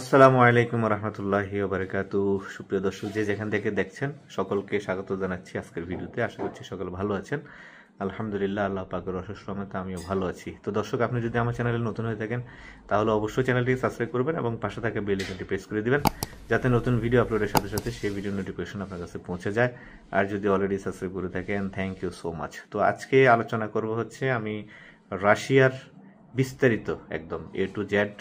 আসসালামু আলাইকুম রহমতুল্লাহি বারাকাতু। সুপ্রিয় দর্শক, যে যেখান থেকে দেখছেন সকলকে স্বাগত জানাচ্ছি আজকের ভিডিওতে। আশা করছি সকলে ভালো আছেন। আলহামদুলিল্লাহ, আল্লাহ পাকের অশেষ রহমতে আমিও ভালো আছি। তো দর্শক, আপনি যদি আমার চ্যানেলে নতুন হয়ে থাকেন তাহলে অবশ্যই চ্যানেলটি সাবস্ক্রাইব করবেন এবং পাশে থাকা বেল আইকনটি প্রেস করে দিবেন, যাতে নতুন ভিডিও আপলোডের সাথে সাথে সেই ভিডিও নোটিফিকেশন আপনার কাছে পৌঁছে যায়। আর যদি অলরেডি সাবস্ক্রাইব করে থাকেন, থ্যাংক ইউ সো মাচ। তো আজকে আলোচনা করব হচ্ছে আমি রাশিয়ার বিস্তারিত একদম এ টু জেড।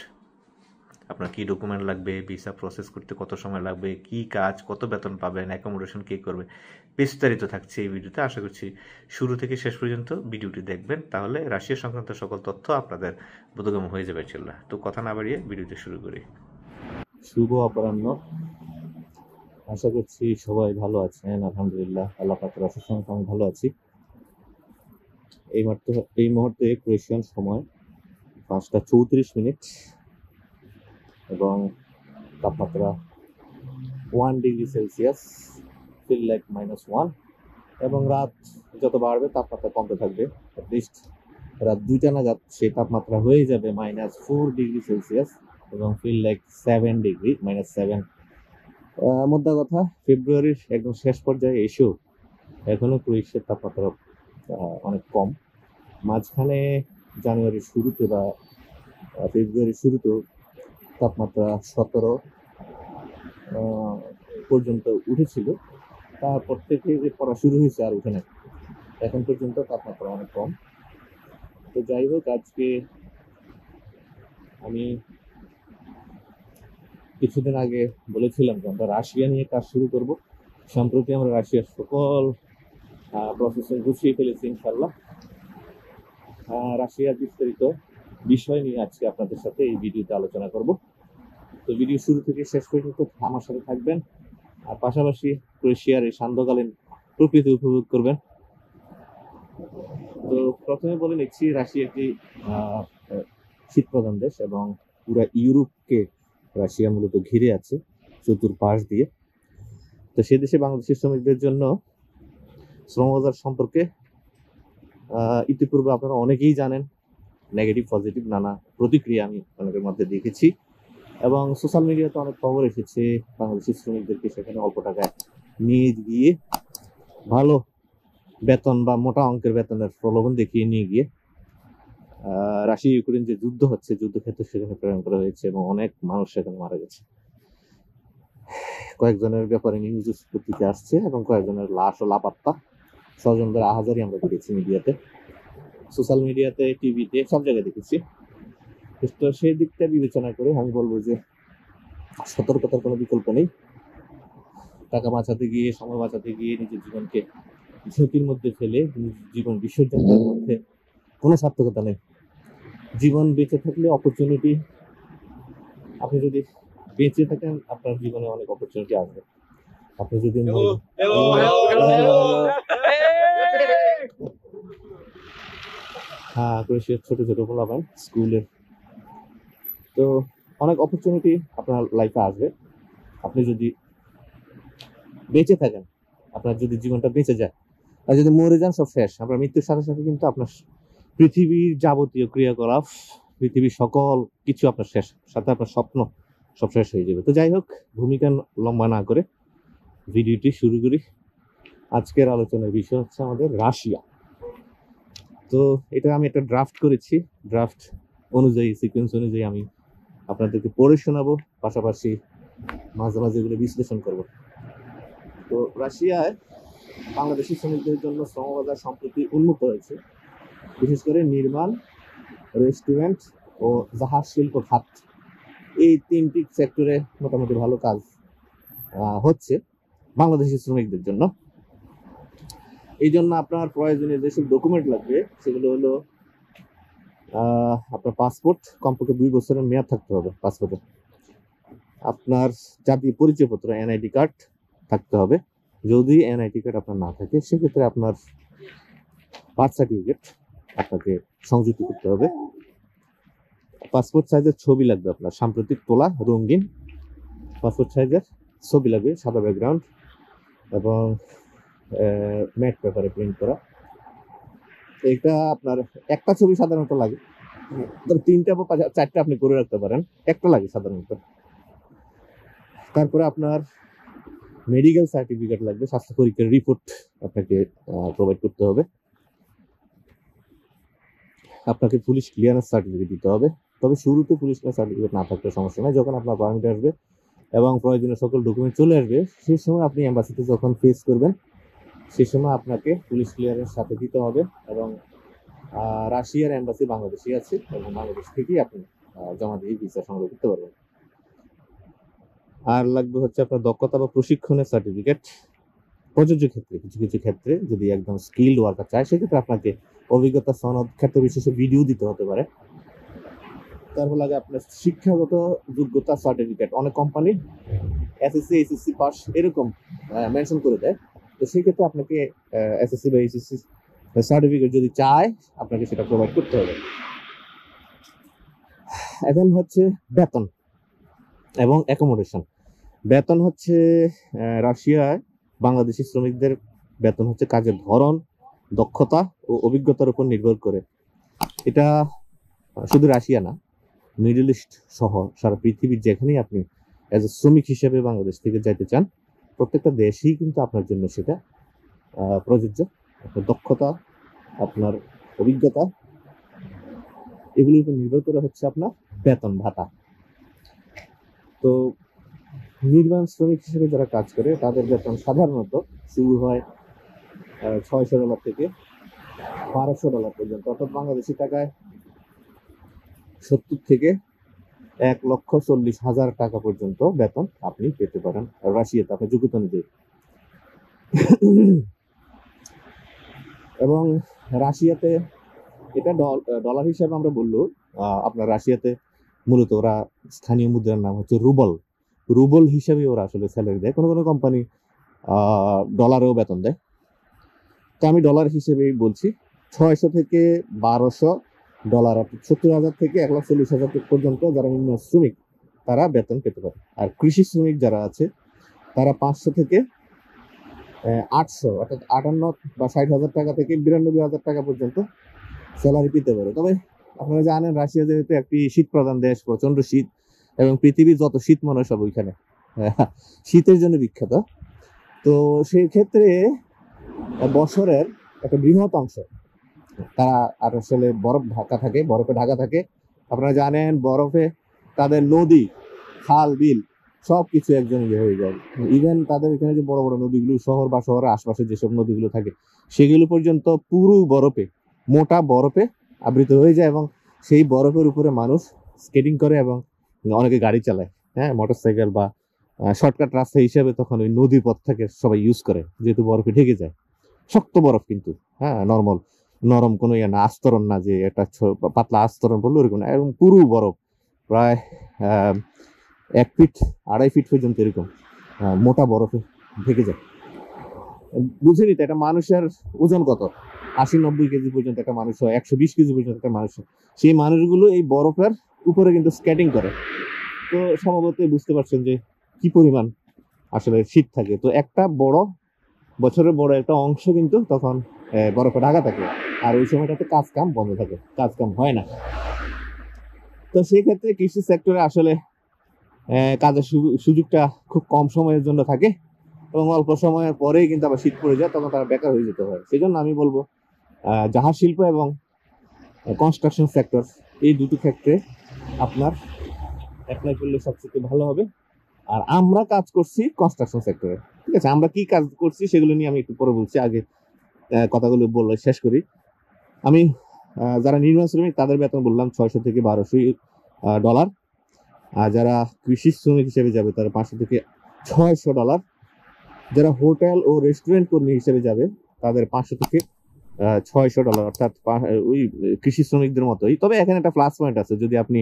আপনার কি ডকুমেন্ট লাগবে, ভিসা প্রসেস করতে কত সময় লাগবে, কি কাজ, কত বেতন পাবেন, অ্যাকোমোডেশন কে করবে, বিস্তারিত থাকছে এই ভিডিওতে। আশা করছি শুরু থেকে শেষ পর্যন্ত ভিডিওটি দেখবেন, তাহলে রাশিয়া সংক্রান্ত সকল তথ্য আপনাদের বোধগম্য হয়ে যাবে ইনশাআল্লাহ। তো কথা না বাড়িয়ে ভিডিওটি শুরু করি। শুভ অপরাহ্ন। আশা করছি সবাই ভালো আছেন। আলহামদুলিল্লাহ, আল্লাহ পাকের অশেষ রহমতে আমি ভালো আছি। এই মুহূর্তে ক্রোয়েশিয়ান সময় 5টা 34 মিনিট এবং তাপমাত্রা 1 ডিগ্রি সেলসিয়াস, ফিল লাইক -1। এবং রাত যত বাড়বে তাপমাত্রা কমতে থাকবে। অ্যাটলিস্ট রাত 2টা নাগাদ সেই তাপমাত্রা হয়ে যাবে -4 ডিগ্রি সেলসিয়াস এবং ফিল লাইক 7 ডিগ্রি, -7। মোদ্দা কথা, ফেব্রুয়ারির একদম শেষ পর্যায়ে এসেও এখনো ক্রোয়েশিয়ার তাপমাত্রা অনেক কম। মাঝখানে জানুয়ারির শুরুতে বা ফেব্রুয়ারির শুরুতেও তাপমাত্রা 17 পর্যন্ত উঠেছিল। তারপর থেকে যে পড়া শুরু হয়েছে আর উঠে না, এখন পর্যন্ত তাপমাত্রা অনেক কম। তো যাই হোক, আজকে আমি কিছুদিন আগে বলেছিলাম যে আমরা রাশিয়া নিয়ে কাজ শুরু করব। সম্প্রতি আমরা রাশিয়ার সকল প্রসেসিং গুছিয়ে ফেলেছি ইনশাল্লাহ। রাশিয়ার বিস্তারিত বিষয় নিয়ে আজকে আপনাদের সাথে এই ভিডিওতে আলোচনা করব। তো ভিডিও শুরু থেকে শেষ পর্যন্ত আমার সাথে থাকবেন, আর পাশাপাশি ক্রোয়েশিয়ার এই সান্ধ্যকালীন প্রকৃতি উপভোগ করবেন। তো প্রথমে বলে নিচ্ছি, রাশিয়া একটি শীতপ্রধান দেশ এবং পুরো ইউরোপকে রাশিয়া মূলত ঘিরে আছে চতুর্পাশ দিয়ে। তো সে দেশে বাংলাদেশি শ্রমিকদের জন্য শ্রম বাজার সম্পর্কে ইতিপূর্বে আপনারা অনেকেই জানেন। নেগেটিভ পজিটিভ নানা প্রতিক্রিয়া আমি অনেকের মধ্যে দেখেছি এবং সোশ্যাল মিডিয়াতে অনেক খবর এসেছে বাংলাদেশি শ্রমিকদেরকে সেখানে অল্প টাকায় নিয়ে গিয়ে ভালো বেতন বা মোটা অঙ্কের বেতনের প্রলোভন দেখিয়ে নিয়ে গিয়ে রাশিয়া ইউক্রেন যে যুদ্ধ হচ্ছে, যুদ্ধক্ষেত্রে সেখানে প্রেরণ করা হয়েছে এবং অনেক মানুষ সেখানে মারা গেছে। কয়েকজনের ব্যাপারে নিউজ পত্রিকা আসছে এবং কয়েকজনের লাশ ও লাপাত্তা স্বজনদের আহাজারি আমরা দেখেছি মিডিয়াতে, সোশ্যাল মিডিয়াতে, টিভিতে, সব জায়গায় দেখেছি। তো সেই দিকটা বিবেচনা করে আমি বলবো যে সতর্কতার কোনো বিকল্প নেই। টাকা বাঁচাতে গিয়ে, সময় বাঁচাতে গিয়ে নিজের জীবনকে ঝুঁকির মধ্যে ফেলে জীবন বিসর্জন দেওয়ার মধ্যে কোনো সার্থকতা নেই। জীবন বেঁচে থাকলে অপরচুনিটি, আপনি যদি বেঁচে থাকেন আপনার জীবনে অনেক অপরচুনিটি আসবে। আপনি যদি ক্রোয়েশিয়ার ছোট ছোট পোলাপান স্কুলের, তো অনেক অপরচুনিটি আপনার লাইফে আসবে। আপনি যদি বেঁচে থাকেন, আপনার যদি জীবনটা বেঁচে যায়, আর যদি মরে যান সব শেষ। আপনার মৃত্যুর সাথে সাথে কিন্তু আপনার পৃথিবীর যাবতীয় ক্রিয়াকলাপ, পৃথিবীর সকল কিছু আপনার শেষ, সাথে আপনার স্বপ্ন সব শেষ হয়ে যাবে। তো যাই হোক, ভূমিকা লম্বা না করে ভিডিওটি শুরু করি। আজকের আলোচনার বিষয় হচ্ছে আমাদের রাশিয়া। তো এটা আমি একটা ড্রাফট করেছি, ড্রাফট অনুযায়ী, সিকোয়েন্স অনুযায়ী আমি আপনাদেরকে পড়ে শোনাবো, পাশাপাশি মাঝে মাঝে এগুলো বিশ্লেষণ করব। তো রাশিয়ায় বাংলাদেশি শ্রমিকদের জন্য শ্রমবাজার সম্প্রতি উন্মুক্ত হয়েছে। বিশেষ করে নির্মাণ, রেস্টুরেন্ট ও জাহাজ শিল্প খাত, এই 3টি সেক্টরে মোটামুটি ভালো কাজ হচ্ছে বাংলাদেশি শ্রমিকদের জন্য। এই জন্য আপনার প্রয়োজনীয় যেসব ডকুমেন্ট লাগবে সেগুলো হলো আপনার পাসপোর্ট, কমপক্ষে 2 বছরের মেয়াদ থাকতে হবে পাসপোর্টে। আপনার জাতীয় পরিচয়পত্র NID কার্ড থাকতে হবে। যদি NID কার্ড আপনার না থাকে সেক্ষেত্রে আপনার বার্থ সার্টিফিকেট আপনাকে সংযুক্ত করতে হবে। পাসপোর্ট সাইজের ছবি লাগবে আপনার, সাম্প্রতিক তোলা রঙিন পাসপোর্ট সাইজের ছবি লাগবে, সাদা ব্যাকগ্রাউন্ড এবং ম্যাট পেপারে প্রিন্ট করা। এটা আপনার একটা ছবি সাধারণত লাগে, 3টা বা 4টা আপনি করে রাখতে পারেন, একটা লাগে সাধারণত। তারপরে আপনার মেডিকেল সার্টিফিকেট লাগবে, স্বাস্থ্য পরীক্ষার রিপোর্ট আপনাকে প্রোভাইড করতে হবে। আপনাকে পুলিশ ক্লিয়ারেন্স সার্টিফিকেট দিতে হবে। তবে শুরুতে পুলিশ ক্লিয়ারেন্স সার্টিফিকেট না থাকলে সমস্যা নাই, যখন আপনার পারমিট আসবে এবং প্রয়োজনীয় সকল ডকুমেন্ট চলে আসবে সেই সময় আপনি এম্বাসিতে যখন ফেস করবেন সেই সময় আপনাকে পুলিশ ক্লিয়ারেন্স সাথে দিতে হবে। এবং রাশিয়ার এম্বাসি বাংলাদেশে আছে এবং বাংলাদেশ থেকেই আপনি জমা দিয়ে ভিসা সংগ্রহ করতে পারবেন। আর লাগবে হচ্ছে আপনার দক্ষতা বা প্রশিক্ষণের সার্টিফিকেট। প্রযোজ্য ক্ষেত্রে কিছু কিছু ক্ষেত্রে যদি একদম স্কিল্ড ওয়ার্কার চায় সেক্ষেত্রে আপনাকে অভিজ্ঞতা সনদ, ক্ষেত্র বিশেষে ভিডিও দিতে হতে পারে। তারপর লাগে আপনার শিক্ষাগত যোগ্যতা সার্টিফিকেট। অনেক কোম্পানি এসএসসি, এইচএসসি পাস এরকম মেনশন করে দেয়। তো সেক্ষেত্রে আপনাকে এসএসসি বা এইচএসসি সার্টিফিকেট যদি চায় আপনাকে সেটা প্রোভাইড করতে হবে। এখন হচ্ছে বেতন এবং অ্যাকোমোডেশন। বেতন হচ্ছে রাশিয়ায় বাংলাদেশি শ্রমিকদের বেতন হচ্ছে কাজের ধরন, দক্ষতা ও অভিজ্ঞতার উপর নির্ভর করে। এটা শুধু রাশিয়া না, মিডল ইস্ট সহ সারা পৃথিবীর যেখানেই আপনি অ্যাজ এ শ্রমিক হিসেবে বাংলাদেশ থেকে যাইতে চান প্রত্যেকটা দেশেই কিন্তু আপনার জন্য সেটা প্রযোজ্য। আপনার দক্ষতা, আপনার অভিজ্ঞতা এগুলোর উপর নির্ভর করে হচ্ছে আপনার বেতন ভাতা। তো নির্মাণ শ্রমিক হিসেবে যারা কাজ করে তাদের বেতন সাধারণত শুরু হয় $600 থেকে $1200 পর্যন্ত, অর্থাৎ বাংলাদেশি টাকায় 70 থেকে 1,40,000 টাকা পর্যন্ত বেতন আপনি পেতে পারেন রাশিয়াতে আপনার যোগ্যতা অনুযায়ী। এবং রাশিয়াতে এটা ডলার হিসাবে আমরা বললো, আপনার রাশিয়াতে মূলত ওরা স্থানীয় মুদ্রার নাম হচ্ছে রুবল। রুবল হিসাবে ওরা আসলে স্যালারি দেয়। কোনো কোনো কোম্পানি ডলারেও বেতন দেয়। তো আমি ডলার হিসেবেই বলছি, 600 থেকে $1200, অর্থাৎ 70,000 থেকে 1,40,000 পর্যন্ত যারা নিম্ন শ্রমিক তারা বেতন পেতে পারে। আর কৃষি শ্রমিক যারা আছে তারা 500 থেকে 800, অর্থাৎ 58 বা 60,000 টাকা থেকে 92,000 টাকা পর্যন্ত স্যালারি পেতে পারে। তবে আপনারা জানেন রাশিয়া যেহেতু একটি শীত প্রধান দেশ, প্রচন্ড শীত, এবং পৃথিবীর যত শীত মনে হয় সব ওইখানে শীতের জন্য বিখ্যাত। তো সেই ক্ষেত্রে বছরের একটা বৃহৎ অংশ তারা আর আসলে বরফে ঢাকা থাকে। আপনারা জানেন বরফে তাদের নদী, খাল, বিল সবকিছু একজন হয়ে যায়। ইভেন তাদের এখানে যে বড় বড় নদীগুলো শহর বা শহরের আশপাশে যেসব নদীগুলো থাকে সেগুলো পর্যন্ত পুরো বরফে, মোটা বরফে আবৃত হয়ে যায় এবং সেই বরফের উপরে মানুষ স্কেটিং করে এবং অনেকে গাড়ি চালায়, হ্যাঁ, মোটরসাইকেল বা শর্টকাট রাস্তা হিসেবে তখন ওই নদী পথটাকে সবাই ইউজ করে, যেহেতু বরফে ঢেকে যায়। শক্ত বরফ কিন্তু, হ্যাঁ, নরম কোনো ইয়ে না, আস্তরণ না যে একটা পাতলা আস্তরণ বললো এরকম না, এবং পুরো বরফ প্রায় 1 ফিট 2.5 ফিট পর্যন্ত এরকম মোটা বরফে ঢেকে যায়। বুঝেনি তো এটা মানুষের ওজন কত, 80-90 কেজি পর্যন্ত একটা মানুষ হয়, 120 কেজি পর্যন্ত একটা মানুষ হয়। সেই মানুষগুলো এই বরফের উপরে কিন্তু স্কেটিং করে। তো সম্ভবত বুঝতে পারছেন যে কি পরিমাণ আসলে শীত থাকে। তো একটা বছরের বড় একটা অংশ কিন্তু তখন বরফে ঢাকা থাকে, আর ওই সময়টাতে কাজ কাম বন্ধ থাকে, কাজ কাম হয় না। তো সেই ক্ষেত্রে কৃষি সেক্টরে আসলে কাজের সুযোগটা খুব কম সময়ের জন্য থাকে এবং অল্প সময়ের পরেই কিন্তু আবার শীত পড়ে যায়, তখন তারা বেকার হয়ে যেতে হয়। সেই জন্য আমি বলবো জাহাজ শিল্প এবং কনস্ট্রাকশন সেক্টর এই দুটো ক্ষেত্রে আপনার অ্যাপ্লাই করলে সবচেয়ে ভালো হবে। আর আমরা কাজ করছি কনস্ট্রাকশন সেক্টরে, ঠিক আছে? আমরা কি কাজ করছি সেগুলো নিয়ে আমি একটু পরে বলছি, আগে কথাগুলো বলে শেষ করি। আমি যারা নির্মাণ শ্রমিক তাদের বেতন বললাম $600 থেকে $1200, আর যারা কৃষি শ্রমিক হিসেবে যাবে তারা $500 থেকে $600, যারা হোটেল ও রেস্টুরেন্ট কর্মী হিসেবে যাবে তাদের $500 থেকে $600, অর্থাৎ ওই কৃষি শ্রমিকদের মতোই। তবে এখানে একটা প্লাস পয়েন্ট আছে, যদি আপনি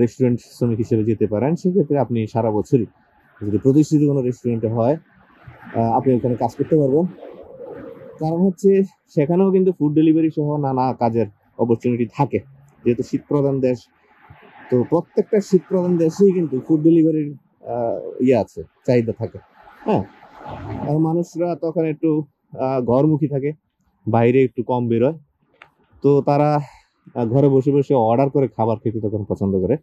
রেস্টুরেন্ট শ্রমিক হিসেবে যেতে পারেন সেক্ষেত্রে আপনি সারা বছরই, যদি প্রতিষ্ঠিত কোনো রেস্টুরেন্টে হয়, আপনি ওখানে কাজ করতে পারবেন। কারণ হচ্ছে সেখানেও কিন্তু ফুড ডেলিভারি সহ নানা কাজের অপরচুনিটি থাকে, যেহেতু শীত প্রধান দেশ। তো প্রত্যেকটা শীত প্রধান দেশেই কিন্তু ফুড ডেলিভারির আছে, চাহিদা থাকে, হ্যাঁ। আর মানুষরা তখন একটু ঘরমুখী থাকে, বাইরে একটু কম বেরোয়, তো তারা ঘরে বসে বসে অর্ডার করে খাবার খেতে তখন পছন্দ করে।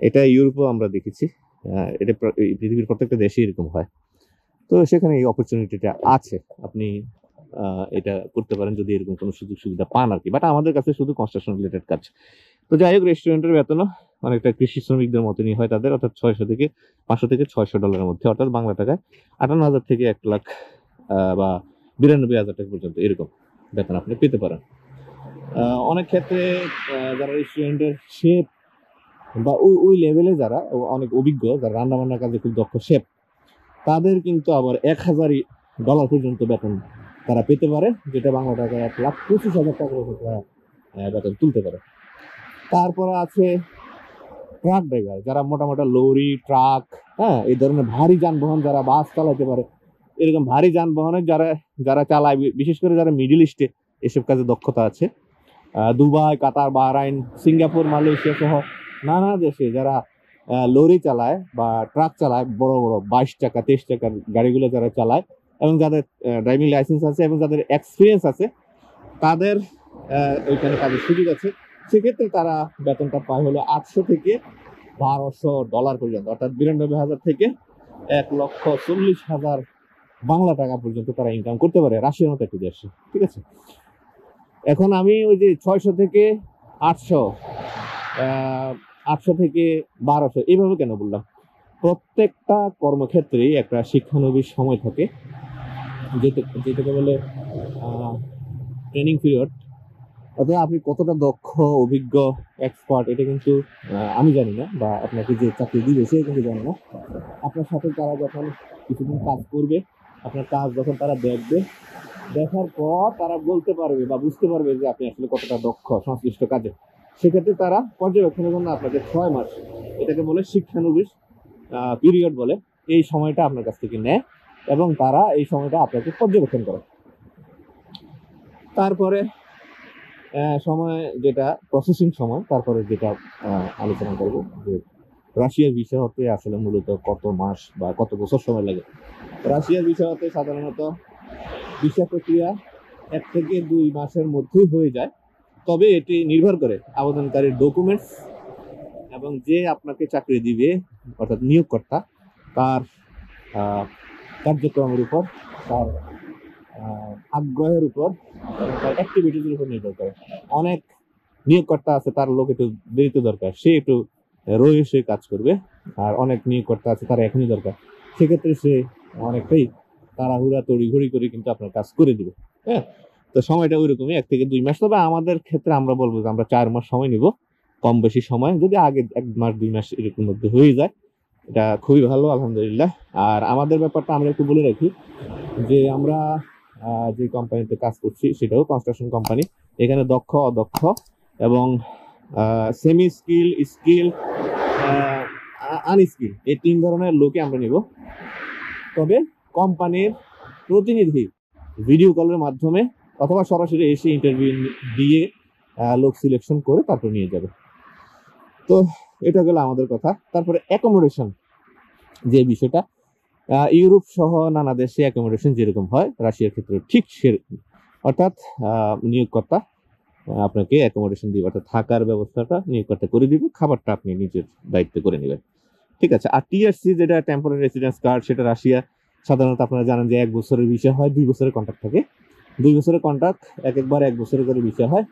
এটা ইউরোপেও আমরা দেখেছি। এটা পৃথিবীর প্রত্যেকটা দেশে এরকম হয়। তো সেখানে এই অপরচুনিটিটা আছে, আপনি এটা করতে পারেন যদি এরকম কোনো সুযোগ সুবিধা পান আর কি। বাট আমাদের কাছে শুধু কনস্ট্রাকশন রিলেটেড কাজ। তো যাই হোক, রেস্টুরেন্টের বেতনও অনেকটা কৃষি শ্রমিকদের মতনই হয় তাদের, অর্থাৎ 500 থেকে $600 মধ্যে, অর্থাৎ বাংলা টাকায় 58,000 থেকে 1 লাখ বা 92,000 টাকা পর্যন্ত এরকম বেতন আপনি পেতে পারেন। অনেক ক্ষেত্রে যারা রেস্টুরেন্টের শেফ বা ওই লেভেলে যারা অনেক অভিজ্ঞ, যারা রান্না বান্নার কাজে খুব দক্ষ শেফ, তাদের কিন্তু আবার $1,000 পর্যন্ত বেতন তারা পেতে পারে, যেটা বাংলা টাকায় 1,25,000 টাকার বেতন তুলতে পারে। তারপরে আছে ট্রাক ড্রাইভার, যারা মোটামুটি লরি, ট্রাক, হ্যাঁ, এই ধরনের ভারী যানবাহন, যারা বাস চালাতে পারে, এরকম ভারী যানবাহনের যারা চালায়, বিশেষ করে যারা মিডল ইস্টে এসব কাজে দক্ষতা আছে, দুবাই, কাতার, বাহরাইন, সিঙ্গাপুর, মালয়েশিয়া সহ নানা দেশে যারা লরি চালায় বা ট্রাক চালায়, বড় বড় 22 চাকা 23 চাকার গাড়িগুলো যারা চালায়, এবং যাদের ড্রাইভিং লাইসেন্স আছে এবং যাদের এক্সপিরিয়েন্স আছে, তাদের ওইখানে কাজের সুযোগ আছে। সেক্ষেত্রে তারা বেতনটা পায় হলো $800 থেকে $1,200 পর্যন্ত, অর্থাৎ 92,000 থেকে 1,40,000 বাংলা টাকা পর্যন্ত তারা ইনকাম করতে পারে রাশিয়ার মতো একটি দেশে। ঠিক আছে, এখন আমি ওই যে 600 থেকে 800, 800 থেকে 1200 এইভাবে কেন বললাম? প্রত্যেকটা কর্মক্ষেত্রেই একটা শিক্ষানবিশ সময় থাকে, যেটাকে বলে ট্রেনিং পিরিয়ড। অর্থাৎ আপনি কতটা দক্ষ, অভিজ্ঞ, এক্সপার্ট, এটা কিন্তু আমি জানি না, বা আপনাকে যে চাকরি দিবে সে কিন্তু জানে না। আপনার সাথে তারা যখন কিছুদিন কাজ করবে, আপনার কাজ যখন তারা দেখবে, দেখার পর তারা বলতে পারবে বা বুঝতে পারবে যে আপনি আসলে কতটা দক্ষ সংশ্লিষ্ট কাজে। সেক্ষেত্রে তারা পর্যবেক্ষণের জন্য আপনাকে 6 মাস, এটাকে বলে শিক্ষানবিশ পিরিয়ড বলে, এই সময়টা আপনার কাছ থেকে নেয় এবং তারা এই সময়টা আপনাকে পর্যবেক্ষণ করে। তারপরে সময় যেটা প্রসেসিং সময়, তারপরে যেটা আলোচনা করব যে রাশিয়ার ভিসা হতে আসলে মূলত কত মাস বা কত বছর সময় লাগে। রাশিয়ার ভিসা হতে সাধারণত ভিসা প্রক্রিয়া 1 থেকে 2 মাসের মধ্যেই হয়ে যায়, তবে এটি নির্ভর করে আবেদনকারীর ডকুমেন্টস এবং যে আপনাকে চাকরি দিবে, অর্থাৎ নিয়োগকর্তা, তার কার্যক্রমের উপর, তার আগ্রহের উপর এবং তার অ্যাক্টিভিটিজের উপর নির্ভর করে। অনেক নিয়োগকর্তা আছে তার লোক একটু দেরিতে দরকার, সে একটু রয়ে কাজ করবে, আর অনেক নিয়োগকর্তা আছে তারা এখনই দরকার, সেক্ষেত্রে সে অনেকটাই তাড়াহুড়া তড়িঘড়ি করে কিন্তু আপনার কাজ করে দিবে। হ্যাঁ, তো সময়টা ওই রকমই 1 থেকে 2 মাস। তবে আমাদের ক্ষেত্রে আমরা বলবো যে আমরা 4 মাস সময় নিব, কম বেশি সময়, যদি আগে 1 মাস 2 মাস এরকম মধ্যে হয়ে যায়, এটা খুবই ভালো, আলহামদুলিল্লাহ। আর আমাদের ব্যাপারটা আমরা একটু বলে রাখি যে আমরা যে কোম্পানিতে কাজ করছি সেটাও কনস্ট্রাকশন কোম্পানি। এখানে দক্ষ, অদক্ষ এবং সেমি স্কিল, স্কিল, আনস্কিল, এই 3 ধরনের লোকই আমরা নিব। তবে কোম্পানির প্রতিনিধি ভিডিও কলের মাধ্যমে অথবা সরাসরি এসে ইন্টারভিউ দিয়ে লোক সিলেকশন করে তারপর নিয়ে যাবে। তো এটা গেল আমাদের কথা। তারপরে অ্যাকোমোডেশন যে বিষয়টা, ইউরোপ সহ নানা দেশে অ্যাকোমোডেশন যেরকম হয় রাশিয়ার ক্ষেত্রে ঠিক সেরকম, অর্থাৎ নিয়োগকর্তা আপনাকে অ্যাকোমোডেশন দিবে, অর্থাৎ থাকার ব্যবস্থাটা নিয়োগকর্তা করে দিবে, খাবারটা আপনি নিজের দায়িত্বে করে নেবেন। ঠিক আছে। আর টিআরসি যেটা টেম্পোরারি রেসিডেন্স কার্ড, সেটা রাশিয়া সাধারণত আপনারা জানেন যে 1 বছরের বিষয় হয়, 2 বছরের কন্ট্রাক্ট থাকে। 2 বছরের কন্ট্রাক্ট একবার 1 বছরের করে বিষয় হয়,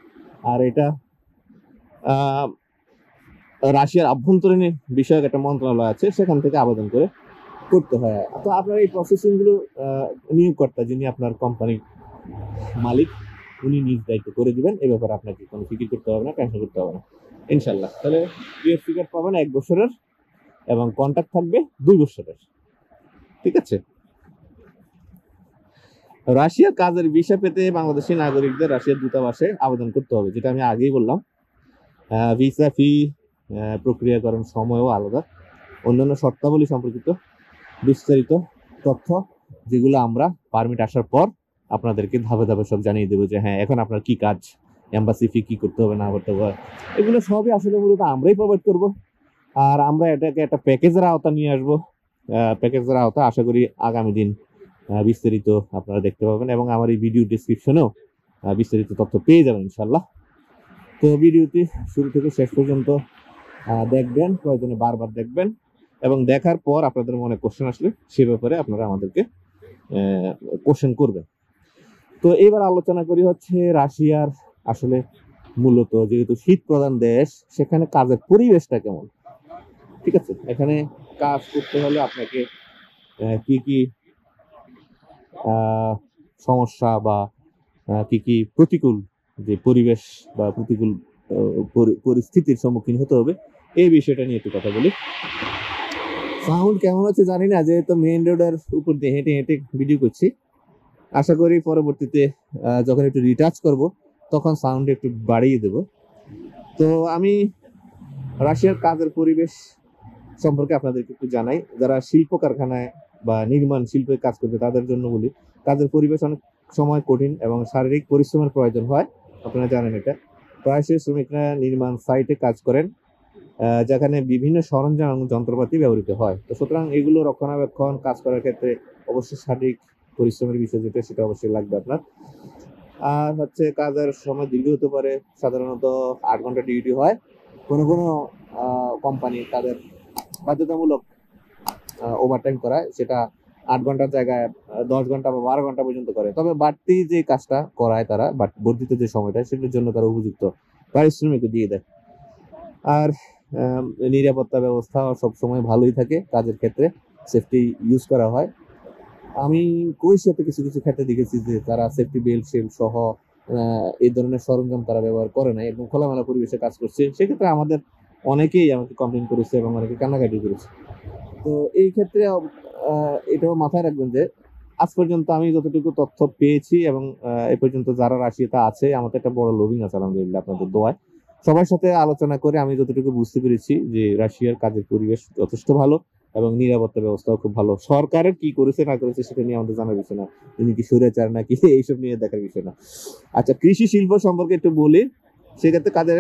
আর এটা রাশিয়ার আভ্যন্তরীণ বিষয়ক একটা মন্ত্রণালয় আছে, সেখান থেকে আবেদন করে করতে হয়। তো আপনার এই প্রসেসিং গুলো নিয়োগকর্তা, যিনি আপনার কোম্পানি মালিক, উনি নিজ দায়িত্ব করে দিবেন। এই ব্যাপারে আপনাকে কোনো ফিকির করতে হবে না, টেনশন করতে হবে না, ইনশাল্লাহ। তাহলে টিআরসি কার্ড পাবেন 1 বছরের এবং কন্ট্রাক্ট থাকবে 2 বছরের। ঠিক আছে। রাশিয়ার কাজের ভিসা পেতে বাংলাদেশি নাগরিকদের রাশিয়ার দূতাবাসে আবেদন করতে হবে, যেটা আমি আগেই বললাম। ভিসা ফি, প্রক্রিয়াকরণ সময়ও আলাদা, অন্যান্য শর্তাবলী সম্পর্কিত বিস্তারিত তথ্য যেগুলো আমরা পারমিট আসার পর আপনাদেরকে ধাপে ধাপে সব জানিয়ে দেবো, যে হ্যাঁ এখন আপনার কি কাজ, এম্বাসি ফি কি করতে হবে না করতে হবে, এগুলো সবই আসলে মূলত আমরাই প্রোভাইড করব। আর আমরা এটাকে একটা প্যাকেজের আওতা নিয়ে আসবো। প্যাকেজের আওতা আশা করি আগামী দিন বিস্তারিত আপনারা দেখতে পাবেন, এবং আমার এই ভিডিও ডেসক্রিপশনেও বিস্তারিত তথ্য পেয়ে যাবেন ইনশাল্লাহ। তো ভিডিওটি শুরু থেকে শেষ পর্যন্ত দেখবেন, প্রয়োজনে বারবার দেখবেন। এবং দেখার পর আপনাদের মনে কোশ্চেন আসলে সে ব্যাপারে আপনারা আমাদেরকে কোশ্চেন করবেন। তো এবার আলোচনা করি হচ্ছে রাশিয়ার আসলে মূলত যেহেতু শীত প্রধান দেশ, সেখানে কাজের পরিবেশটা কেমন। ঠিক আছে, এখানে কাজ করতে হলে আপনাকে কি কি সমস্যা বা কি কি প্রতিকূল যে পরিবেশ বা প্রতিকূল পরিস্থিতির সম্মুখীন হতে হবে, এই বিষয়টা নিয়ে একটু কথা বলি। সাউন্ড কেমন হচ্ছে জানি না, যেহেতু মেইন রোডের উপর দিয়ে হেঁটে হেঁটে ভিডিও করছি। আশা করি পরবর্তীতে যখন একটু রিটাচ করব তখন সাউন্ড একটু বাড়িয়ে দেব। তো আমি রাশিয়ার কাজের পরিবেশ সম্পর্কে আপনাদেরকে একটু জানাই। যারা শিল্প কারখানায় বা নির্মাণ শিল্পে কাজ করবে তাদের জন্য বলি, কাজের পরিবেশ অনেক সময় কঠিন এবং শারীরিক পরিশ্রমের প্রয়োজন হয়। আপনারা জানেন এটা। প্রায়শই শ্রমিকরা নির্মাণ সাইটে কাজ করেন, যেখানে বিভিন্ন সরঞ্জাম এবং যন্ত্রপাতি ব্যবহৃত হয়। তো সুতরাং এগুলো রক্ষণাবেক্ষণ কাজ করার ক্ষেত্রে অবশ্যই শারীরিক পরিশ্রমের বিষয় যেটা, সেটা অবশ্যই লাগবে আপনার। আর হচ্ছে কাজের সময় দীর্ঘ হতে পারে, সাধারণত 8 ঘন্টা ডিউটি হয়। কোনো কোনো কোম্পানি তাদের বাধ্যতামূলক ওভারটাইম করায়, সেটা 8 ঘন্টার জায়গায় 10 ঘন্টা বা 12 ঘন্টা পর্যন্ত করে। তবে বাড়তি যে কাজটা করায় তারা, বর্ধিত যে সময়টা, সেটার জন্য তারা উপযুক্ত পারিশ্রমিক দিয়ে দেয়। আর নিরাপত্তা ব্যবস্থা সবসময় ভালোই থাকে কাজের ক্ষেত্রে, সেফটি ইউজ করা হয়। আমি ক্রোয়েশিয়াতে কিছু কিছু ক্ষেত্রে দেখেছি যে তারা সেফটি বেল্ট সহ এই ধরনের সরঞ্জাম তারা ব্যবহার করে না এবং খোলামেলা পরিবেশে কাজ করছে। সেক্ষেত্রে আমাদের অনেকেই আমাকে কমপ্লেন করেছে এবং অনেকে কান্নাকাটি করেছে। তো এই ক্ষেত্রে এটাও মাথায় রাখবেন যে আজ পর্যন্ত আমি যতটুকু তথ্য পেয়েছি এবং এ পর্যন্ত যারা রাশিয়াতে আছে, আমাদের একটা বড় লবিং আছে আলহামদুলিল্লাহ আপনাদের দোয়ায়। সবার সাথে আলোচনা করে আমি যতটুকু বুঝতে পেরেছি যে রাশিয়ার কাজের পরিবেশ যথেষ্ট ভালো এবং নিরাপত্তা ব্যবস্থাও খুব ভালো। সরকারের কি করেছে না করেছে সেটা নিয়ে আমাদের জানার বিষয় না, তিনি কি স্বৈরাচার নাকি এইসব নিয়ে দেখার বিষয় না। আচ্ছা, কৃষি শিল্প সম্পর্কে একটু বলি। সেক্ষেত্রে কাজের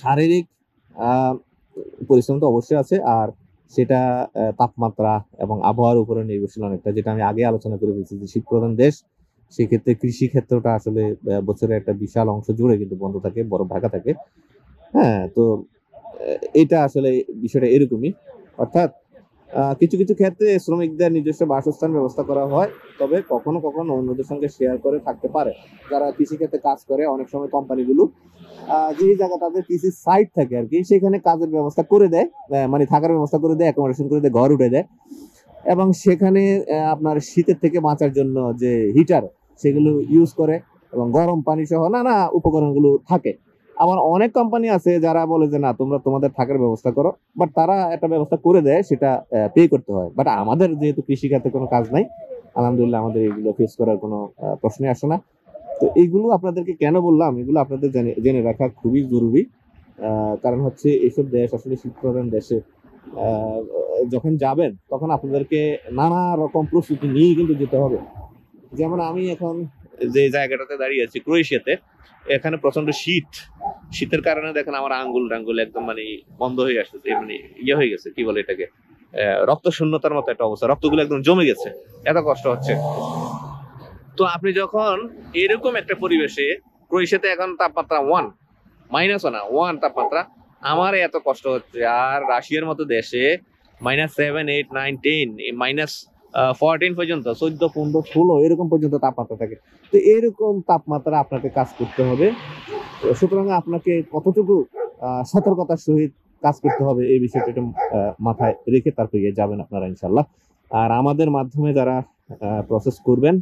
শারীরিক পরিশ্রম তো অবশ্যই আছে, আর সেটা তাপমাত্রা এবং আবহাওয়ার উপরে নির্ভরশীল অনেকটা, যেটা আমি আগে আলোচনা করে ফেলছি যে শীত প্রধান দেশ, সেক্ষেত্রে কৃষি ক্ষেত্রটা আসলে বছরের একটা বিশাল অংশ জুড়ে কিন্তু বন্ধ থাকে, বরফ ঢাকা থাকে। হ্যাঁ, তো এটা আসলে বিষয়টা এরকমই। অর্থাৎ কিছু কিছু ক্ষেত্রে শ্রমিকদের নিজস্ব বাসস্থান ব্যবস্থা করা হয়, তবে কখনো কখনো অন্যদের সঙ্গে শেয়ার করে থাকতে পারে। যারা কৃষিক্ষেত্রে কাজ করে, অনেক সময় কোম্পানিগুলো যেই জায়গা তাদের কৃষি সাইট থাকে আর কি, সেখানে কাজের ব্যবস্থা করে দেয়, মানে থাকার ব্যবস্থা করে দেয়, অ্যাকোমোডেশন করে দেয়, ঘর উঠে দেয়। এবং সেখানে আপনার শীতের থেকে বাঁচার জন্য যে হিটার, সেগুলো ইউজ করে এবং গরম পানি সহ নানা উপকরণগুলো থাকে। আবার অনেক কোম্পানি আছে যারা বলে যে না, তোমরা তোমাদের থাকার ব্যবস্থা করো, বাট তারা একটা ব্যবস্থা করে দেয়, সেটা পে করতে হয়। বাট আমাদের যেহেতু কৃষিখাতে কোনো কাজ নাই, আলহামদুলিল্লাহ আমাদের এগুলো ফেস করার কোনো প্রশ্নই আসে না। তো এইগুলো আপনাদেরকে কেন বললাম, এগুলো আপনাদের জেনে রাখা খুবই জরুরি। কারণ হচ্ছে এইসব দেশ আসলে শীত প্রধান দেশে যখন যাবেন তখন আপনাদেরকে নানা রকম প্রস্তুতি নিয়ে কিন্তু যেতে হবে। যেমন আমি এখন যে জায়গাটাতে দাঁড়িয়ে আছি ক্রোয়েশিয়াতে, এখানে প্রচন্ড শীতের কারণে দেখেন আমার আঙ্গুল টাঙ্গুল একদম মানে বন্ধ হয়ে আসতেছে, মানে ইয়ে হয়ে গেছে, কি বলে এটাকে, রক্ত শূন্যতার মতো একটা অবস্থা, রক্তগুলো একদম জমে গেছে, এত কষ্ট হচ্ছে। তো আপনি যখন এরকম একটা পরিবেশে, ক্রোয়েশিয়াতে এখন তাপমাত্রা -1 তাপমাত্রা, আমার এত কষ্ট হচ্ছে, আর রাশিয়ার মতো দেশে -7, 8, 9, 10, -14 পর্যন্ত, 14, 15, 16 এরকম পর্যন্ত তাপমাত্রা থাকে। তো এরকম তাপমাত্রা আপনাকে কাজ করতে হবে। সুতরাং আপনাকে কতটুকু সতর্কতার সহিত কাজ করতে হবে এই বিষয়টা একটু মাথায় রেখে তারপর যাবেন আপনারা ইনশাল্লাহ। আর আমাদের মাধ্যমে যারা প্রসেস করবেন,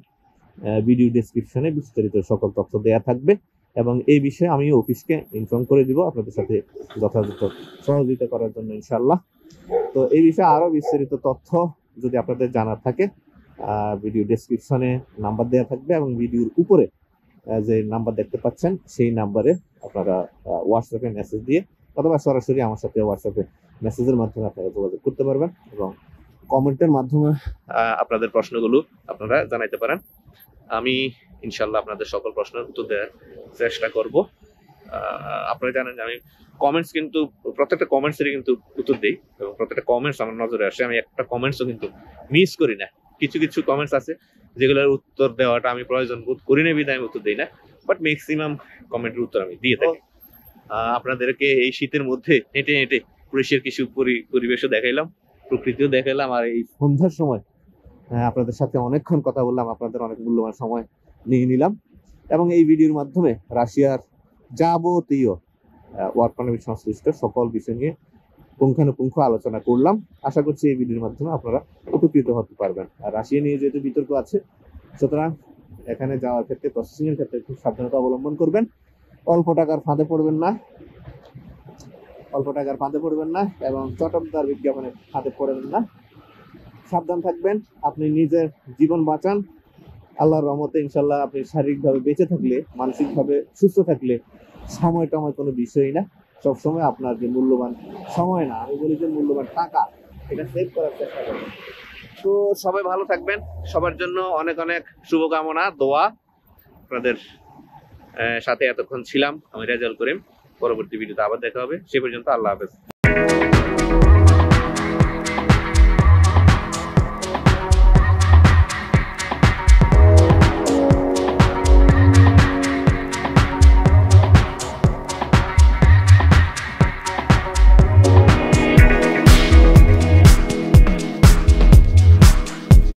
ভিডিও ডেসক্রিপশনে বিস্তারিত সকল তথ্য দেয়া থাকবে এবং এই বিষয়ে আমি অফিসকে ইনফর্ম করে দিব আপনাদের সাথে যথাযথ সহযোগিতা করার জন্য ইনশাল্লাহ। তো এই বিষয়ে আরো বিস্তারিত তথ্য যদি আপনাদের জানার থাকে, ভিডিও ডেসক্রিপশনে নাম্বার দেওয়া থাকবে এবং ভিডিওর উপরে যে নাম্বার দেখতে পাচ্ছেন সেই নাম্বারে আপনারা হোয়াটসঅ্যাপে মেসেজ দিয়ে অথবা সরাসরি আমার সাথে হোয়াটসঅ্যাপে মেসেজের মাধ্যমে আপনারা যোগাযোগ করতে পারবেন এবং কমেন্টের মাধ্যমে আপনাদের প্রশ্নগুলো আপনারা জানাইতে পারেন। আমি ইনশাল্লাহ আপনাদের সকল প্রশ্নের উত্তর দেওয়ার চেষ্টা করব। আপনারা জানেন যে আমি কমেন্টস কিন্তু প্রত্যেকটা কমেন্টসেরই কিন্তু উত্তর দিই এবং প্রত্যেকটা কমেন্টস আমার নজরে আসে, আমি একটা কমেন্টসও কিন্তু মিস করি না। কিছু কিছু কমেন্টস আছে যেগুলোর উত্তর দেওয়াটা আমি প্রয়োজন বোধ করি না, বিধায় আমি উত্তর দিই না, বাট ম্যাক্সিমাম কমেন্টের উত্তর আমি দিয়ে থাকি। আপনাদেরকে এই শীতের মধ্যে হেঁটে হেঁটে অপরিসীর কিছু পরিবেশও দেখাইলাম, প্রকৃতিও দেখাইলাম, আর এই সন্ধ্যার সময় আপনাদের সাথে অনেকক্ষণ কথা বললাম, আপনাদের অনেক মূল্যবান সময় নিয়ে নিলাম, এবং এই ভিডিওর মাধ্যমে রাশিয়ার যাবতীয় ওয়ার্ক পারমিট সংশ্লিষ্ট সকল বিষয় নিয়ে পুঙ্খানুপুঙ্খ আলোচনা করলাম। আশা করছি এই ভিডিওর মাধ্যমে আপনারা উপকৃত হতে পারবেন। আর রাশিয়া নিয়ে যেহেতু বিতর্ক আছে, সুতরাং এখানে যাওয়ার ক্ষেত্রে, প্রসেসিং এর ক্ষেত্রে খুব সাবধানতা অবলম্বন করবেন। অল্প টাকার ফাঁদে পড়বেন না, এবং চটকদার বিজ্ঞাপনের ফাঁদে পড়বেন না। সাবধান থাকবেন, আপনি নিজের জীবন বাঁচান। আল্লাহর রহমতে ইনশাল্লাহ আপনি শারীরিকভাবে বেঁচে থাকলে, মানসিকভাবে সুস্থ থাকলে সময় টময় কোনো বিষয়ই না। সবসময় আপনার যে মূল্যবান সময় না, আমি বলি যে মূল্যবান টাকা, এটা সেভ করার চেষ্টা করবেন। তো সবাই ভালো থাকবেন, সবার জন্য অনেক অনেক শুভকামনা, দোয়া। আপনাদের সাথে এতক্ষণ ছিলাম আমি রেজাউল করিম। পরবর্তী ভিডিওতে আবার দেখা হবে, সে পর্যন্ত আল্লাহ হাফেজ।